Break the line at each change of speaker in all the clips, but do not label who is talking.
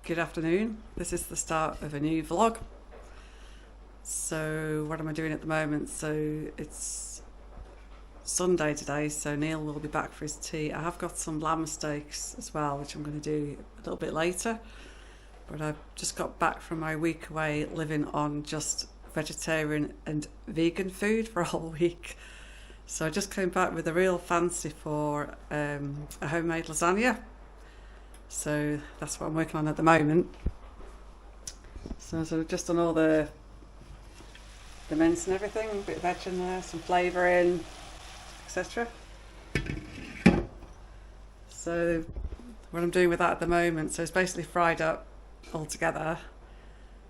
Good afternoon. This is the start of a new vlog. So what am I doing at the moment? So it's Sunday today, so Neil will be back for his tea. I have got some lamb steaks as well, which I'm going to do a little bit later. But I've just got back from my week away living on just vegetarian and vegan food for a whole week. So I just came back with a real fancy for a homemade lasagna. So that's what I'm working on at the moment. So I've just done all the mince and everything, a bit of veg in there, some flavouring, etc. So what I'm doing with that at the moment, so it's basically fried up all together.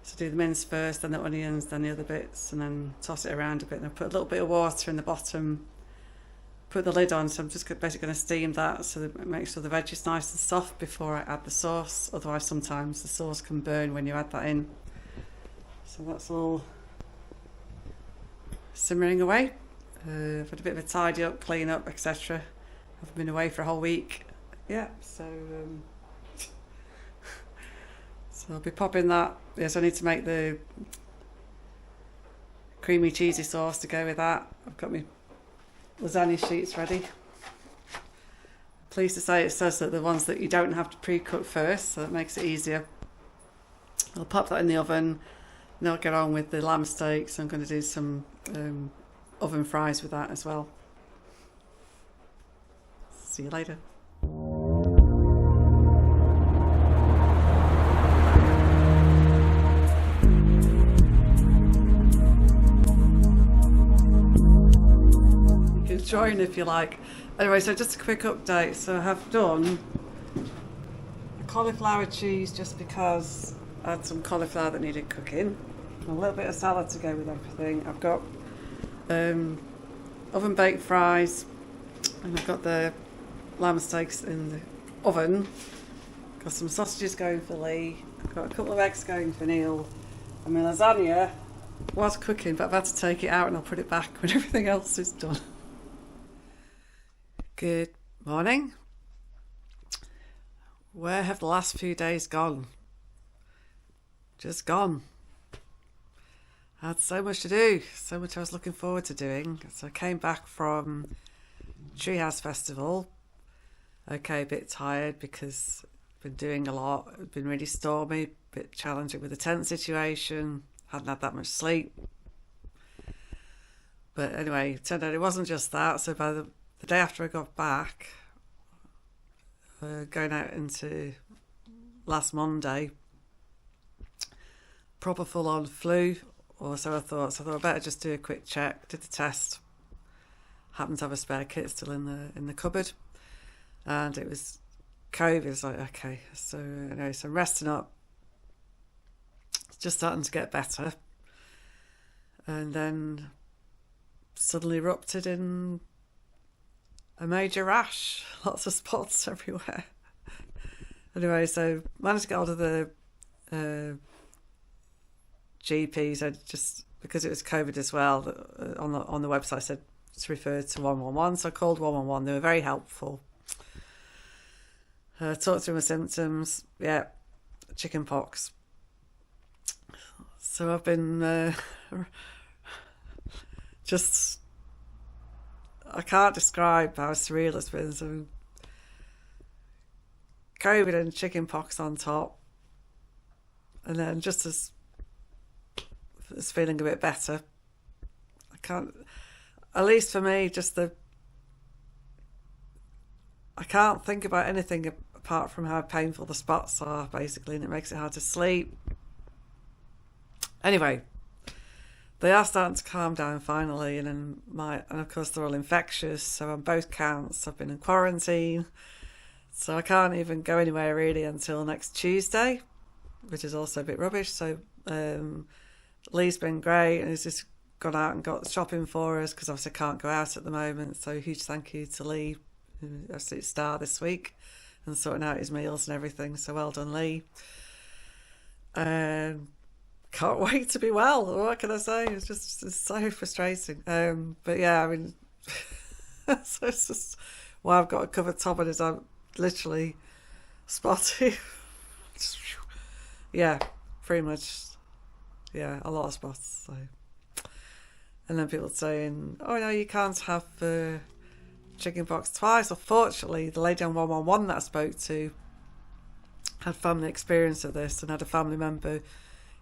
So do the mince first, then the onions, then the other bits, and then toss it around a bit. And I put a little bit of water in the bottom, put the lid on, so I'm just basically going to steam that so that it makes sure the veg is nice and soft before I add the sauce. Otherwise sometimes the sauce can burn when you add that in. So that's all simmering away. I've had a bit of a tidy up, clean up, etc. I've been away for a whole week. Yeah, so I'll be popping that. Yes, I need to make the creamy cheesy sauce to go with that. I've got my lasagna sheets ready. Pleased to say it says that the ones that you don't have to pre-cook first, so that makes it easier. I'll pop that in the oven and I'll get on with the lamb steaks. I'm going to do some oven fries with that as well. See you later. Join if you like. Anyway, so just a quick update. So I have done a cauliflower cheese just because I had some cauliflower that needed cooking. A little bit of salad to go with everything. I've got oven baked fries, and I've got the lamb steaks in the oven. Got some sausages going for Lee. I've got a couple of eggs going for Neil. And my lasagna was cooking, but I've had to take it out and I'll put it back when everything else is done. Good morning. Where have the last few days gone? Just gone. I had so much to do, so much I was looking forward to doing. So I came back from Treehouse Festival. Okay, a bit tired because I've been doing a lot. It's been really stormy, a bit challenging with the tent situation. Hadn't had that much sleep. But anyway, it turned out it wasn't just that. So by the day after I got back, going out into last Monday, proper full-on flu, or so I thought. So I thought I'd better just do a quick check. Did the test. Happened to have a spare kit still in the cupboard, and it was COVID. It's like, okay, so anyway, so I'm resting up. It's just starting to get better, and then suddenly erupted in a major rash, lots of spots everywhere. Anyway, so managed to get hold of the GPs. I just, because it was COVID as well, on the website said it's referred to 111, so I called 111. They were very helpful. Talked through my symptoms. Yeah, chicken pox. So I've been just, I can't describe how surreal it's been. So COVID and chicken pox on top, and then just as feeling a bit better. I can't, at least for me, I can't think about anything apart from how painful the spots are, basically, and it makes it hard to sleep. Anyway, they are starting to calm down finally, and of course they're all infectious, so on both counts I've been in quarantine, so I can't even go anywhere really until next Tuesday, which is also a bit rubbish. So Lee's been great, and he's just gone out and got shopping for us, because obviously I can't go out at the moment, so huge thank you to Lee, absolute star this week, and sorting out his meals and everything, so well done, Lee. Can't wait to be well. What can I say? It's so frustrating. But yeah, I mean, so it's just why I've got a covered top on is I'm literally spotty. Yeah, pretty much. Yeah, a lot of spots. So, and then people saying, "Oh no, you can't have chicken pox twice." Unfortunately, the lady on 111 that I spoke to had family experience of this and had a family member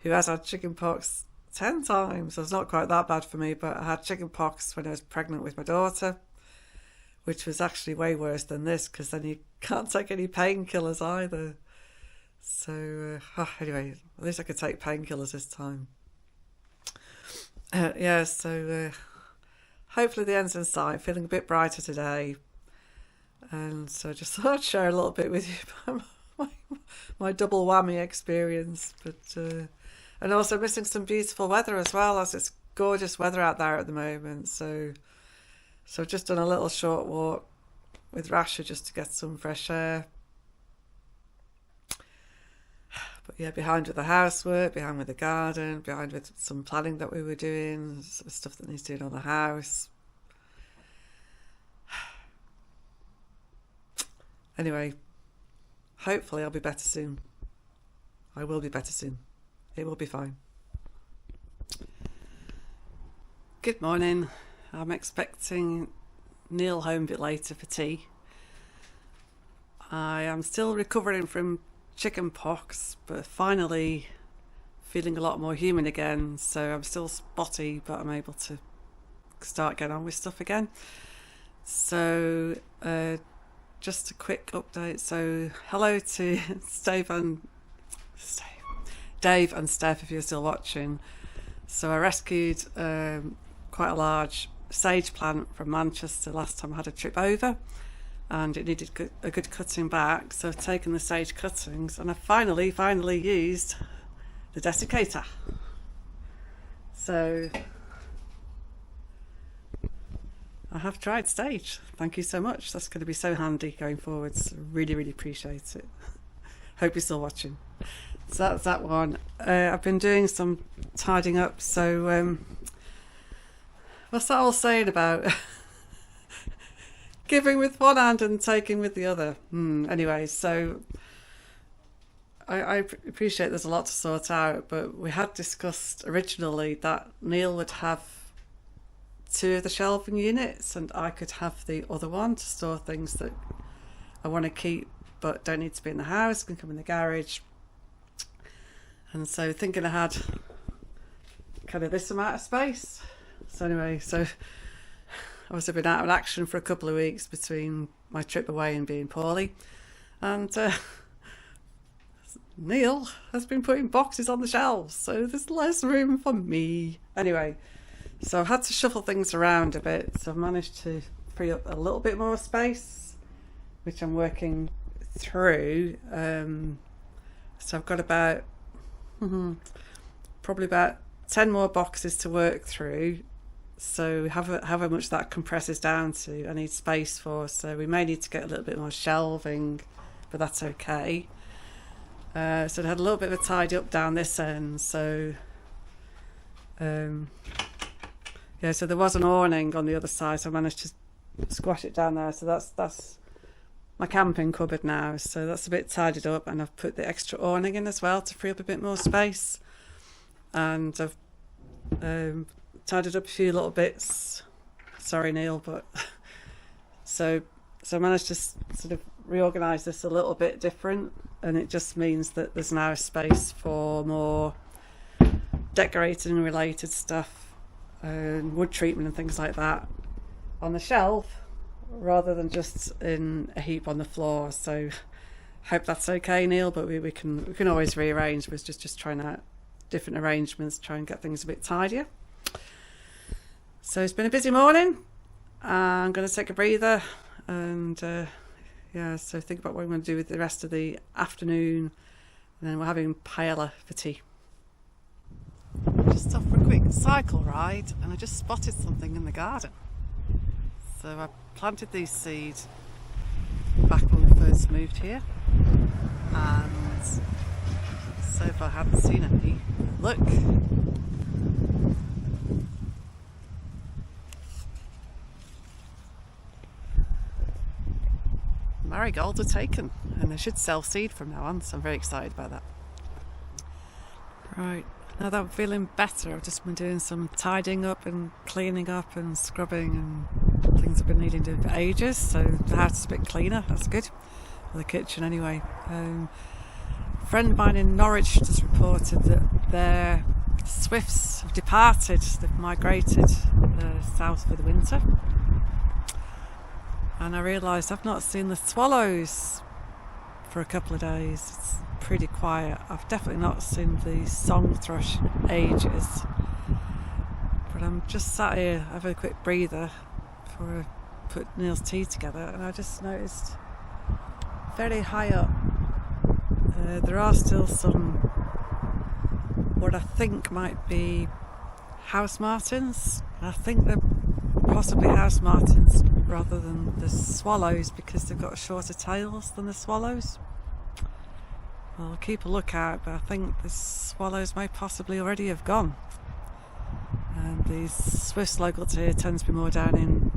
who has had chicken pox 10 times. So it's not quite that bad for me, but I had chicken pox when I was pregnant with my daughter, which was actually way worse than this because then you can't take any painkillers either. So anyway, at least I could take painkillers this time. So hopefully the end's in sight. Feeling a bit brighter today, and so I just thought I'd share a little bit with you about my double whammy experience. But and also missing some beautiful weather as well, as it's gorgeous weather out there at the moment. So I've just done a little short walk with Rasha just to get some fresh air. But yeah, behind with the housework, behind with the garden, behind with some planning that we were doing, stuff that needs doing on the house. Anyway, hopefully I'll be better soon. I will be better soon. It will be fine. Good morning. I'm expecting Neil home a bit later for tea. I am still recovering from chicken pox, but finally feeling a lot more human again. So I'm still spotty, but I'm able to start getting on with stuff again. So just a quick update. So hello to Dave and Steph if you're still watching. So I rescued quite a large sage plant from Manchester last time I had a trip over, and it needed a good cutting back, so I've taken the sage cuttings and I finally used the desiccator. So I have tried sage. Thank you so much. That's going to be so handy going forwards. Really appreciate it. Hope you're still watching. So that's that one. I've been doing some tidying up. So what's that all saying about giving with one hand and taking with the other? Anyway, so I appreciate there's a lot to sort out, but we had discussed originally that Neil would have 2 of the shelving units and I could have the other one to store things that I want to keep but don't need to be in the house, can come in the garage. And so thinking I had kind of this amount of space. So anyway, so obviously I've been out of action for a couple of weeks between my trip away and being poorly, and Neil has been putting boxes on the shelves, so there's less room for me. Anyway, so I've had to shuffle things around a bit, so I've managed to free up a little bit more space, which I'm working through. So I've got about probably about 10 more boxes to work through. So however much that compresses down to, I need space for. So we may need to get a little bit more shelving, but that's okay. So I had a little bit of a tidy up down this end. So so there was an awning on the other side, so I managed to squash it down there. So that's my camping cupboard now. So that's a bit tidied up, and I've put the extra awning in as well to free up a bit more space. And I've tidied up a few little bits. Sorry, Neil, but so I managed to sort of reorganise this a little bit different, and it just means that there's now space for more decorating related stuff and wood treatment and things like that on the shelf rather than just in a heap on the floor. So hope that's okay, Neil, but we can always rearrange. We're just trying out different arrangements, try and get things a bit tidier. So it's been a busy morning. I'm going to take a breather and so think about what I'm going to do with the rest of the afternoon, and then we're having paella for tea. Just off for a quick cycle ride, and I just spotted something in the garden. So I planted these seeds back when we first moved here, and so far I hadn't seen any. Look! Marigolds are taken, and they should sell seed from now on, so I'm very excited about that. Right, now that I'm feeling better, I've just been doing some tidying up and cleaning up and scrubbing and things I've been needing to do for ages, so the house is a bit cleaner, that's good. Or the kitchen anyway. A friend of mine in Norwich just reported that their swifts have departed, they've migrated south for the winter. And I realised I've not seen the swallows for a couple of days. It's pretty quiet. I've definitely not seen the song thrush in ages. But I'm just sat here having a quick breather before I put Neil's tea together, and I just noticed very high up there are still some what I think might be house martins. I think they're possibly house martins rather than the swallows because they've got shorter tails than the swallows. Well, I'll keep a lookout, but I think the swallows may possibly already have gone. And the Swiss locals here tends to be more down in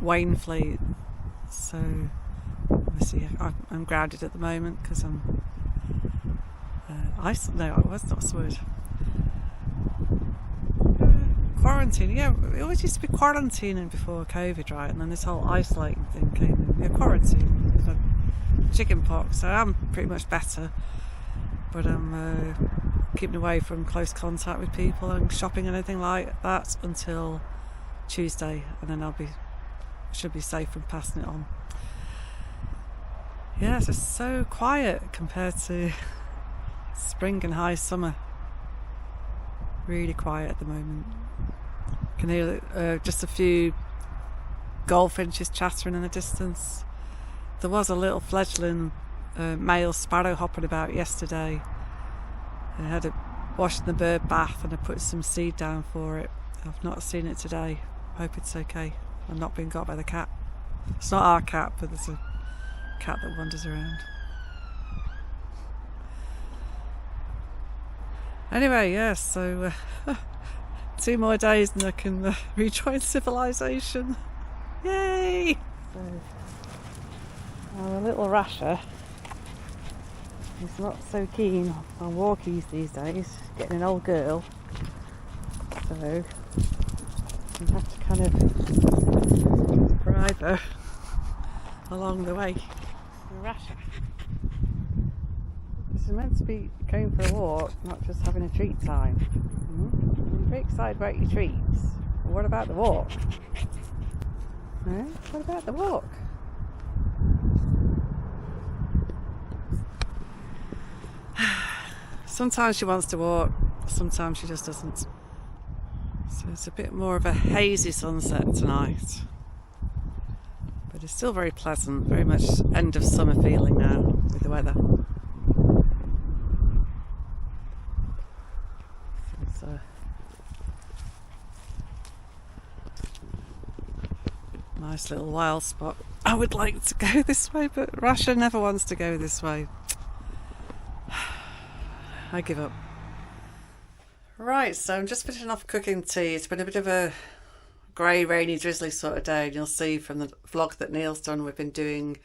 Wainfleet, so obviously I'm grounded at the moment because I'm no, I was not a word. Quarantine, yeah, it always used to be quarantining before COVID, right? And then this whole isolating thing came in. Yeah, quarantine, chicken pox, so I'm pretty much better, but I'm keeping away from close contact with people and shopping and anything like that until Tuesday, and then should be safe from passing it on. Yeah, it's just so quiet compared to spring and high summer. Really quiet at the moment. Can hear just a few goldfinches chattering in the distance. There was a little fledgling male sparrow hopping about yesterday. I had it washed in the bird bath and I put some seed down for it. I've not seen it today. Hope it's okay. I'm not being got by the cat. It's not our cat, but there's a cat that wanders around. Anyway, yeah, so 2 more days and I can rejoin civilization. Yay! So, our little Rasher is not so keen on walkies these days, getting an old girl. So, you have to kind of drive her along the way. The Rasher. This is meant to be going for a walk, not just having a treat time. I'm very excited about your treats. But what about the walk? What about the walk? Sometimes she wants to walk, sometimes she just doesn't. So it's a bit more of a hazy sunset tonight. But it's still very pleasant, very much end of summer feeling now with the weather. It's a nice little wild spot. I would like to go this way, but Rasha never wants to go this way. I give up. Right, so I'm just finishing off cooking tea. It's been a bit of a grey, rainy, drizzly sort of day, and you'll see from the vlog that Neil's done, we've been doing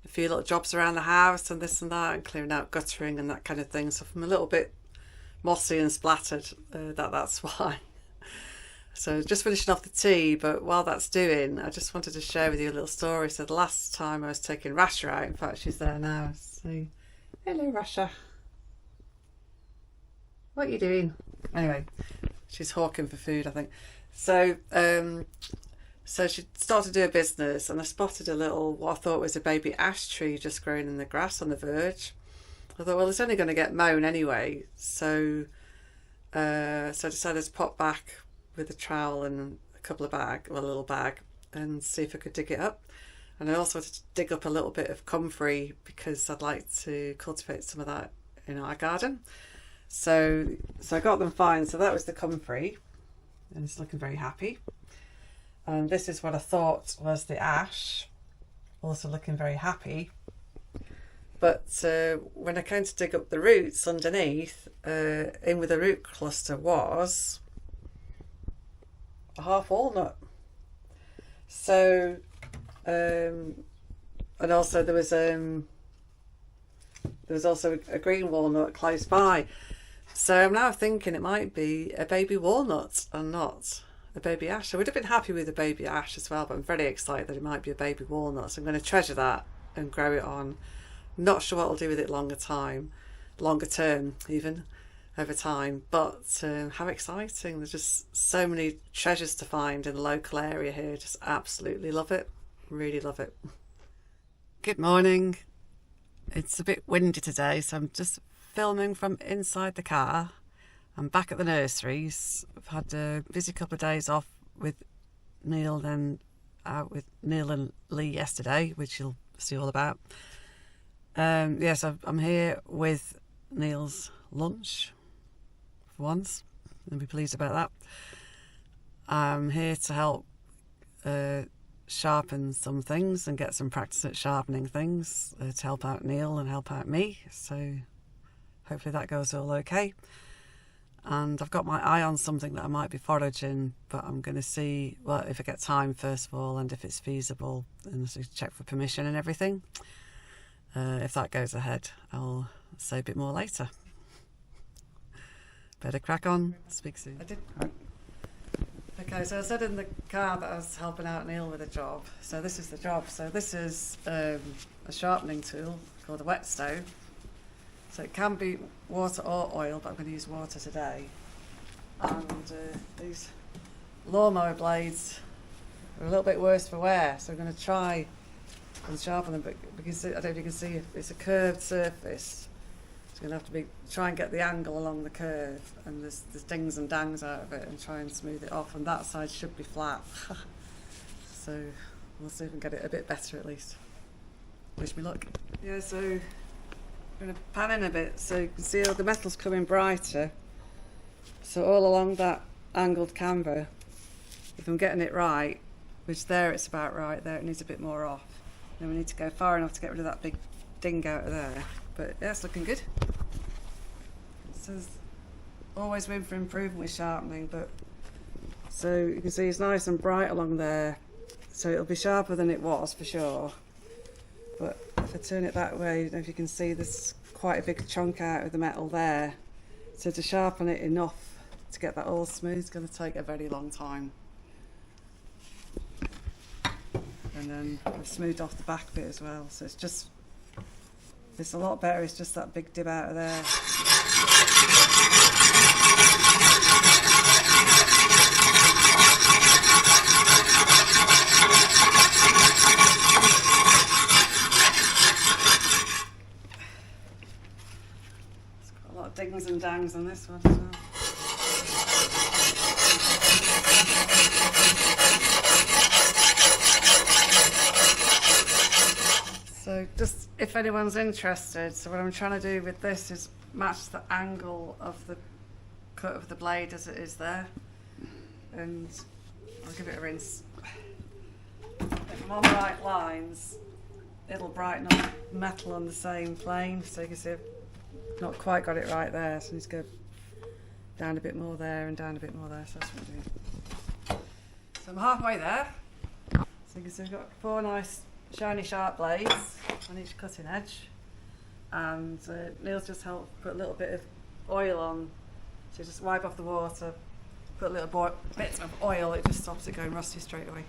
a few little jobs around the house and this and that, and clearing out guttering and that kind of thing. So if I'm a little bit mossy and splattered, that's why. So just finishing off the tea, but while that's doing, I just wanted to share with you a little story. So the last time I was taking Rasha out, in fact she's there now, so hello Rasha. What are you doing? Anyway, she's hawking for food, I think. So so she started to do a business, and I spotted a little, what I thought was a baby ash tree just growing in the grass on the verge. I thought, well, it's only going to get mown anyway. So I decided to pop back with a trowel and a little bag, and see if I could dig it up. And I also wanted to dig up a little bit of comfrey because I'd like to cultivate some of that in our garden. So I got them fine. So that was the comfrey, and it's looking very happy. And this is what I thought was the ash, also looking very happy. But when I came to dig up the roots underneath, in with the root cluster was a half walnut. So, and also there was also a green walnut close by. So I'm now thinking it might be a baby walnut and not a baby ash. I would have been happy with a baby ash as well, but I'm very excited that it might be a baby walnut. So I'm going to treasure that and grow it on. Not sure what I'll do with it longer term even, over time. But how exciting. There's just so many treasures to find in the local area here. Just absolutely love it. Really love it. Good morning. It's a bit windy today, so I'm just filming from inside the car. I'm back at the nurseries. I've had a busy couple of days off with Neil, then out with Neil and Lee yesterday, which you'll see all about. Yes, I'm here with Neil's lunch for once. I'll be pleased about that. I'm here to help sharpen some things and get some practice at sharpening things to help out Neil and help out me. So hopefully that goes all okay. And I've got my eye on something that I might be foraging, but I'm going to see, well, if I get time first of all, and if it's feasible, and so check for permission and everything. If that goes ahead, I'll say a bit more later. Better crack on. Speak soon. I did. Okay, so I said in the car that I was helping out Neil with a job. So this is the job. So this is a sharpening tool called a whetstone. So it can be water or oil, but I'm going to use water today. And these lawnmower blades are a little bit worse for wear, so I'm going to try and sharpen them. But because I don't know if you can see, it's a curved surface. So I'm going to have to try and get the angle along the curve, and there's dings and dangs out of it, and try and smooth it off. And that side should be flat. So we'll see if we can get it a bit better at least. Wish me luck. Yeah, so I'm going to pan in a bit so you can see all the metal's coming brighter. So all along that angled camber, if I'm getting it right, which there it's about right, there it needs a bit more off. Then we need to go far enough to get rid of that big ding out of there. But yeah, it's looking good. So there's always room for improvement with sharpening, but so you can see it's nice and bright along there. So it'll be sharper than it was for sure. But if I turn it that way, I don't know if you can see there's quite a big chunk out of the metal there. So to sharpen it enough to get that all smooth is going to take a very long time. And then I've smoothed off the back bit as well. So it's a lot better, it's just that big dip out of there. Dings and dangs on this one as well. So just if anyone's interested, so what I'm trying to do with this is match the angle of the cut of the blade as it is there, and I'll give it a rinse. If I'm on the right lines, it'll brighten up metal on the same plane, so you can see not quite got it right there, so I need to go down a bit more there and down a bit more there, so that's what I'm doing. So I'm halfway there. So you can see we've got 4 nice shiny sharp blades on each cutting edge, and Neil's just helped put a little bit of oil on, so just wipe off the water, put a little bit of oil, it just stops it going rusty straight away.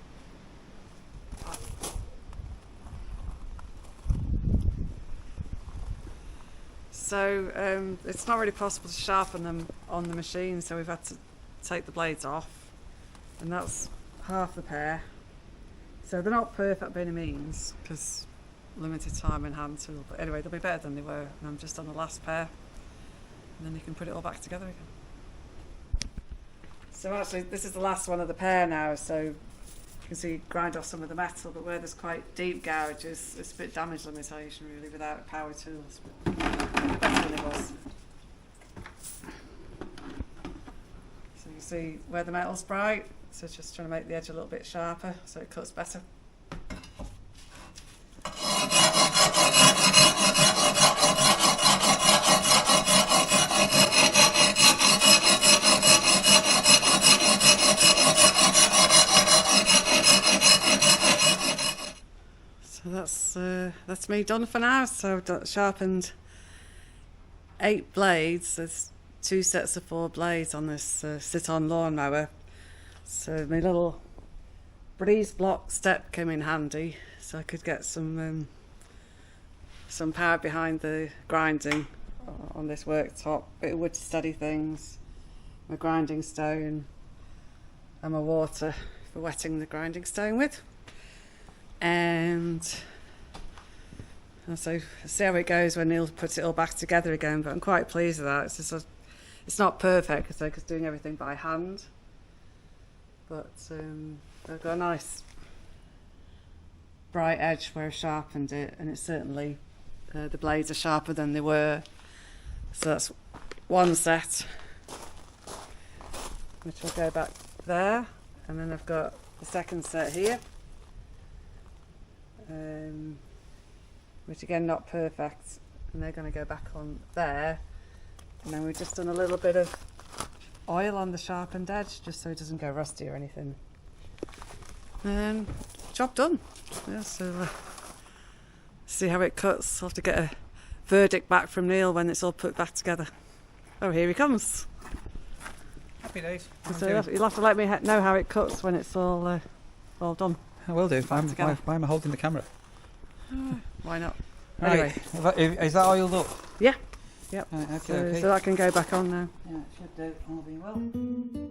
So it's not really possible to sharpen them on the machine, so we've had to take the blades off, and that's half the pair. So they're not perfect by any means, because limited time and hand tool, but anyway, they'll be better than they were, and I'm just on the last pair, and then you can put it all back together again. So actually this is the last one of the pair now, so you can see grind off some of the metal, but where there's quite deep gouges, it's a bit damage limitation really without power tools. But better than it was. So you can see where the metal's bright, so it's just trying to make the edge a little bit sharper so it cuts better. So that's me done for now. So I've sharpened 8 blades. There's 2 sets of 4 blades on this sit-on lawnmower. So my little breeze block step came in handy, so I could get some power behind the grinding on this worktop. Bit of wood to steady things, my grinding stone, and my water for wetting the grinding stone with. And so see how it goes when Neil puts it all back together again. But I'm quite pleased with that. It's not perfect because I'm doing everything by hand, but I've got a nice bright edge where I sharpened it, and it's certainly the blades are sharper than they were. So that's one set, which will go back there, and then I've got the second set here, which again not perfect, and they're going to go back on there. And then we've just done a little bit of oil on the sharpened edge just so it doesn't go rusty or anything. Job done. Yeah, so see how it cuts. I'll have to get a verdict back from Neil when it's all put back together. Oh, here he comes.
Happy days.
So you'll have to let me know how it cuts when it's all done.
I will do. Why am I holding the camera?
Why not?
Right.
Anyway.
Is that oiled up?
Yeah. Yep.
Right,
So that can go back on now.
Yeah, it should do. All being well.